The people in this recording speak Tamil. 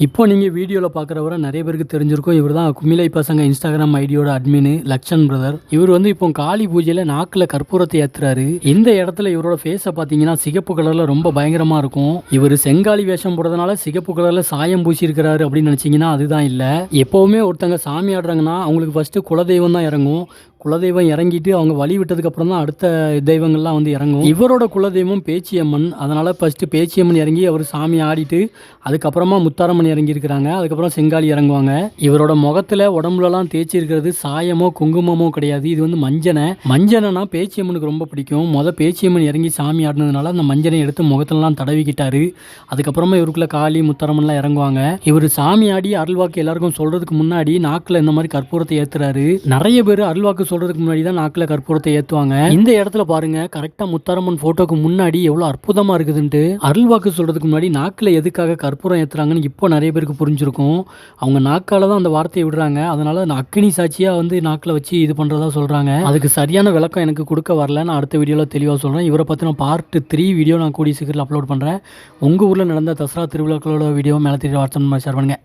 இப்போ நீங்கள் வீடியோவில் பார்க்குறவரை நிறைய பேருக்கு தெரிஞ்சிருக்கும். இவர் தான் குமிழை பசங்க இன்ஸ்டாகிராம் ஐடியோட அட்மின் லக்ஷன் பிரதர். இவர் வந்து இப்போ காளி பூஜையில் நாக்கில் கற்பூரத்தை ஏற்றுறாரு. இந்த இடத்துல இவரோட ஃபேஸை பார்த்தீங்கன்னா சிகப்பு கலரில் ரொம்ப பயங்கரமாக இருக்கும். இவர் செங்காலி வேஷம் போடுறதுனால சிகப்பு கலரில் சாயம் பூசியிருக்கிறாரு அப்படின்னு நினச்சிங்கன்னா அதுதான் இல்லை. எப்போவுமே ஒருத்தங்க சாமி ஆடுறாங்கன்னா அவங்களுக்கு ஃபஸ்ட்டு குலதெய்வம் தான் இறங்கும். குலதெய்வம் இறங்கிட்டு அவங்க வழி விட்டதுக்கப்புறம் தான் அடுத்த தெய்வங்கள்லாம் வந்து இறங்கும். இவரோட குலதெய்வம் பேச்சியம்மன். அதனால் ஃபஸ்ட்டு பேச்சியம்மன் இறங்கி அவர் சாமி ஆடிட்டு அதுக்கப்புறமா முத்தாரம்மன் இறங்கியிருக்கிறாங்க. அதுக்கப்புறம் செங்காலி இறங்குவாங்க. இவரோட முகத்தில் உடம்புலலாம் தேய்ச்சி இருக்கிறது சாயமோ குங்குமமோ கிடையாது. இது வந்து மஞ்சனைனா பேச்சியம்மனுக்கு ரொம்ப பிடிக்கும். பேச்சியம்மன் இறங்கி சாமி ஆடினதுனால அந்த மஞ்சனை எடுத்து முகத்திலலாம் தடவிக்கிட்டாரு. அதுக்கப்புறமா இவருக்குள்ள காளி முத்தாரம்மன்லாம் இறங்குவாங்க. இவர் சாமி ஆடி அருள்வாக்கு எல்லாருக்கும் சொல்கிறதுக்கு முன்னாடி நாக்கில் இந்த மாதிரி கற்பூரத்தை ஏற்றுறாரு. நிறைய பேர் அருள்வாக்கு சொல்றதுக்கு முன்னாடி தான் நாக்கில் கற்பூரத்தை ஏற்றுவாங்க. இந்த இடத்துல பாருங்க, கரெக்டாக முத்தாரம்மன் போட்டோக்கு முன்னாடி எவ்வளோ அற்புதமாக இருக்குதுன்ட்டு. அருள்வாக்கு சொல்றதுக்கு முன்னாடி நாக்கில் எதுக்காக கற்பூரம் ஏற்றுறாங்கன்னு இப்போ நிறைய பேருக்கு புரிஞ்சிருக்கும். அவங்க நாக்கால தான் அந்த வார்த்தையை விடுறாங்க. அதனால அக்கினி சாட்சியாக வந்து நாக்கில் வச்சு இது பண்ணுறதா சொல்கிறாங்க. அதுக்கு சரியான விளக்கம் எனக்கு கொடுக்க வரல. நான் அடுத்த வீடியோவில் தெளிவாக சொல்கிறேன். இவரை பற்றின பார்ட் 3 வீடியோ நான் கூடிய சீக்கிரத்தில் அப்லோட் பண்ணுறேன். உங்கள் ஊரில் நடந்த தசரா திருவிழாக்களோட வீடியோ மேலே தெரிய வாட்ஸ்அப் ஷேர் பண்ணுங்கள்.